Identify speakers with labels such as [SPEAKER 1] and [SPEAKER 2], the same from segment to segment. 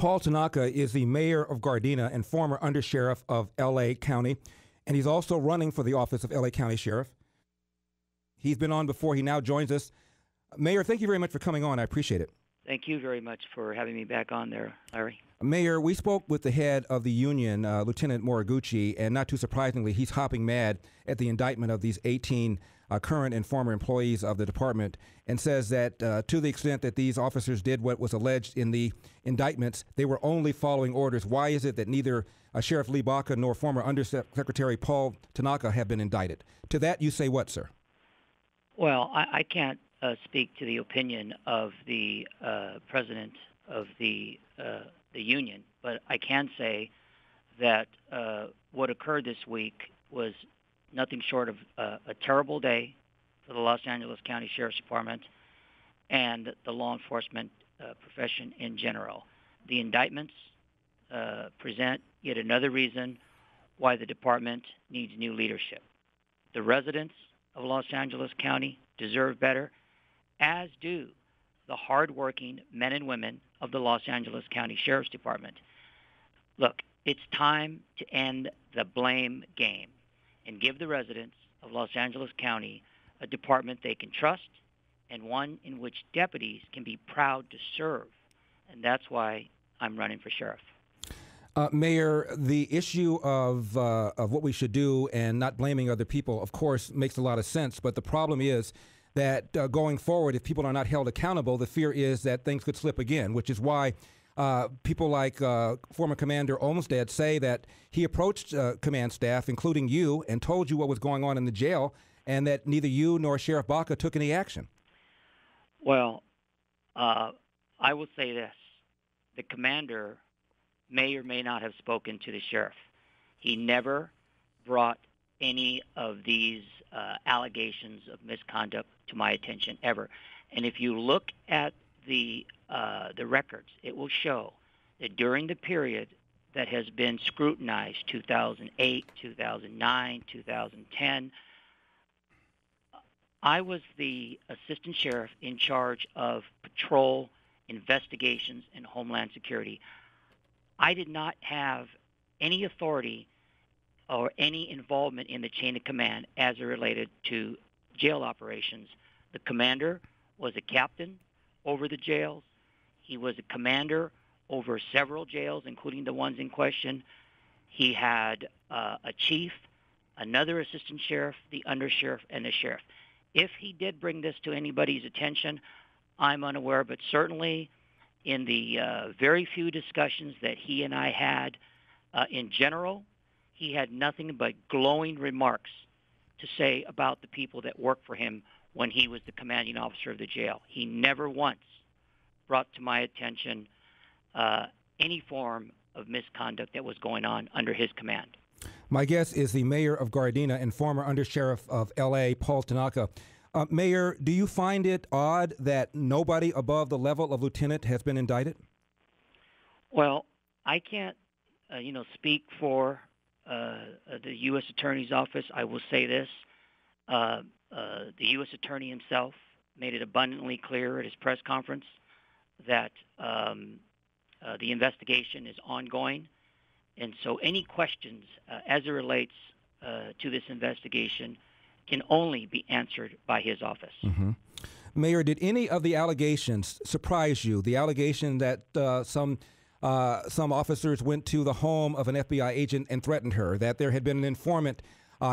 [SPEAKER 1] Paul Tanaka is the mayor of Gardena and former undersheriff of L.A. County, and he's also running for the office of L.A. County Sheriff. He's been on before. He now joins us. Mayor, thank you very much for coming on. I appreciate it.
[SPEAKER 2] Thank you very much for having me back on there, Larry.
[SPEAKER 1] Mayor, we spoke with the head of the union, Lieutenant Moriguchi, and not too surprisingly, he's hopping mad at the indictment of these 18 current and former employees of the department, and says that to the extent that these officers did what was alleged in the indictments, they were only following orders. Why is it that neither Sheriff Lee Baca nor former Undersecretary Paul Tanaka have been indicted? To that, you say what, sir?
[SPEAKER 2] Well, I can't speak to the opinion of the president of the union, but I can say that what occurred this week was nothing short of a terrible day for the Los Angeles County Sheriff's Department and the law enforcement profession in general. The indictments present yet another reason why the department needs new leadership. The residents of Los Angeles County deserve better, as do the hardworking men and women of the Los Angeles County Sheriff's Department. Look, it's time to end the blame game and give the residents of Los Angeles County a department they can trust and one in which deputies can be proud to serve. And that's why I'm running for sheriff.
[SPEAKER 1] Mayor, the issue of what we should do and not blaming other people, of course, makes a lot of sense. But the problem is that going forward, if people are not held accountable, the fear is that things could slip again, which is why people like former Commander Olmsted say that he approached command staff, including you, and told you what was going on in the jail, and that neither you nor Sheriff Baca took any action.
[SPEAKER 2] Well, I will say this. The commander may or may not have spoken to the sheriff. He never brought any of these allegations of misconduct to my attention ever. And if you look at the records, it will show that during the period that has been scrutinized, 2008, 2009, 2010, I was the assistant sheriff in charge of patrol, investigations, and homeland security. I did not have any authority or any involvement in the chain of command as it related to jail operations. The commander was a captain over the jails. He was a commander over several jails, including the ones in question. He had a chief, another assistant sheriff, the undersheriff, and the sheriff. If he did bring this to anybody's attention, I'm unaware, but certainly in the very few discussions that he and I had in general, he had nothing but glowing remarks to say about the people that worked for him when he was the commanding officer of the jail. He never once brought to my attention any form of misconduct that was going on under his command.
[SPEAKER 1] My guest is the mayor of Gardena and former undersheriff of L.A., Paul Tanaka. Mayor, do you find it odd that nobody above the level of lieutenant has been indicted?
[SPEAKER 2] Well, I can't, speak for the U.S. Attorney's Office. I will say this. The U.S. Attorney himself made it abundantly clear at his press conference that the investigation is ongoing. And so any questions as it relates to this investigation can only be answered by his office.
[SPEAKER 1] Mm-hmm. Mayor, did any of the allegations surprise you? The allegation that some officers went to the home of an FBI agent and threatened her, that there had been an informant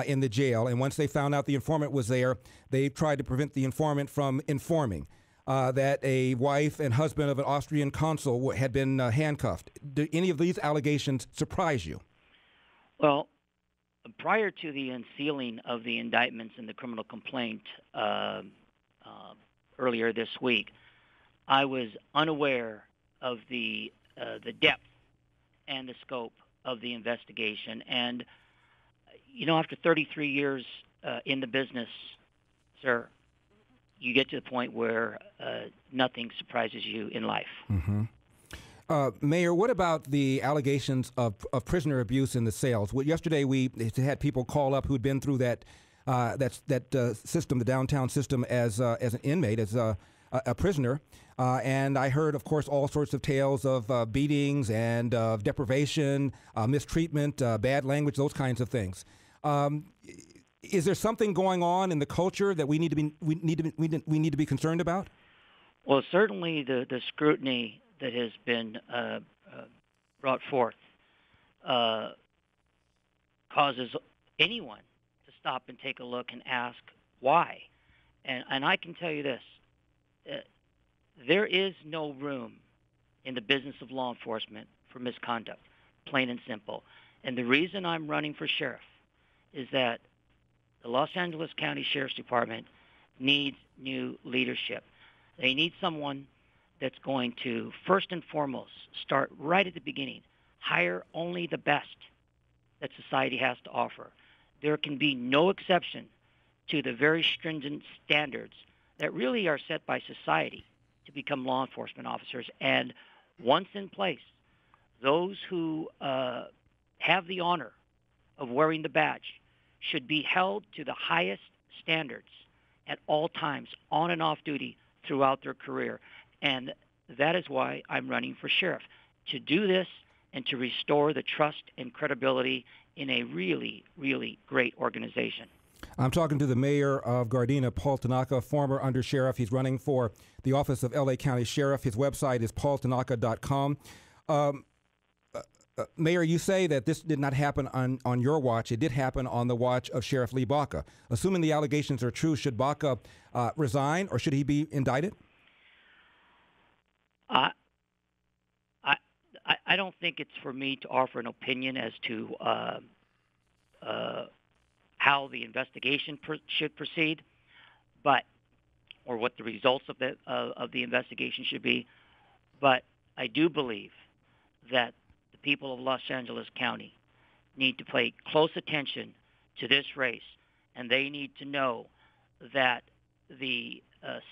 [SPEAKER 1] in the jail, and once they found out the informant was there, they tried to prevent the informant from informing, that a wife and husband of an Austrian consul had been handcuffed. Did any of these allegations surprise you?
[SPEAKER 2] Well, prior to the unsealing of the indictments in the criminal complaint earlier this week, I was unaware of the depth and the scope of the investigation. And, after 33 years in the business, sir, you get to the point where nothing surprises you in life.
[SPEAKER 1] Mm-hmm. Mayor, what about the allegations of prisoner abuse in the cells? Well, yesterday we had people call up who'd been through that system, the downtown system, as an inmate, as a prisoner. And I heard, of course, all sorts of tales of beatings and of deprivation, mistreatment, bad language, those kinds of things. Is there something going on in the culture that we need to be concerned about?
[SPEAKER 2] Well, certainly the scrutiny that has been brought forth causes anyone to stop and take a look and ask why. And I can tell you this, there is no room in the business of law enforcement for misconduct, plain and simple. And the reason I'm running for sheriff is that the Los Angeles County Sheriff's Department needs new leadership. They need someone that's going to, first and foremost, start right at the beginning, hire only the best that society has to offer. There can be no exception to the very stringent standards that really are set by society to become law enforcement officers. And once in place, those who have the honor of wearing the badge should be held to the highest standards at all times, on and off duty throughout their career. And that is why I'm running for sheriff, to do this and to restore the trust and credibility in a really, really great organization.
[SPEAKER 1] I'm talking to the mayor of Gardena, Paul Tanaka, former undersheriff. He's running for the office of LA County Sheriff. His website is paultanaka.com. Mayor, you say that this did not happen on your watch. It did happen on the watch of Sheriff Lee Baca. Assuming the allegations are true, should Baca resign or should he be indicted?
[SPEAKER 2] I don't think it's for me to offer an opinion as to how the investigation should proceed, or what the results of the investigation should be. But I do believe that the people of Los Angeles County need to pay close attention to this race, and they need to know that the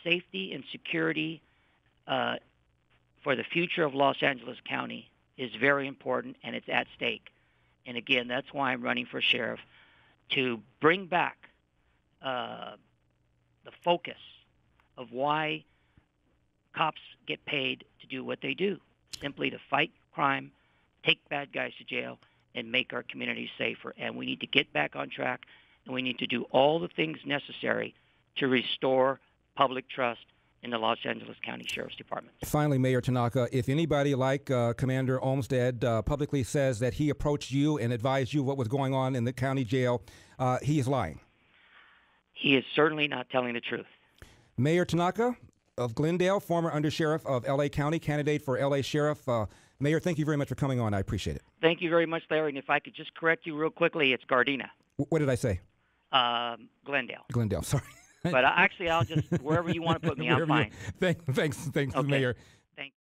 [SPEAKER 2] safety and security for the future of Los Angeles County is very important, and it's at stake. And again, that's why I'm running for sheriff, to bring back the focus of why cops get paid to do what they do, simply to fight crime, take bad guys to jail, and make our communities safer. And we need to get back on track, and we need to do all the things necessary to restore public trust in the Los Angeles County Sheriff's Department.
[SPEAKER 1] Finally, Mayor Tanaka, if anybody like Commander Olmsted publicly says that he approached you and advised you what was going on in the county jail, he is lying.
[SPEAKER 2] He is certainly not telling the truth.
[SPEAKER 1] Mayor Tanaka of Glendale, former undersheriff of L.A. County, candidate for L.A. Sheriff. Mayor, thank you very much for coming on. I appreciate it.
[SPEAKER 2] Thank you very much, Larry. And if I could just correct you real quickly, it's Gardena.
[SPEAKER 1] What did I say?
[SPEAKER 2] Glendale.
[SPEAKER 1] Glendale, sorry.
[SPEAKER 2] But actually, I'll just, wherever you want to put me, I'm fine.
[SPEAKER 1] Thanks,
[SPEAKER 2] Okay.
[SPEAKER 1] Mayor.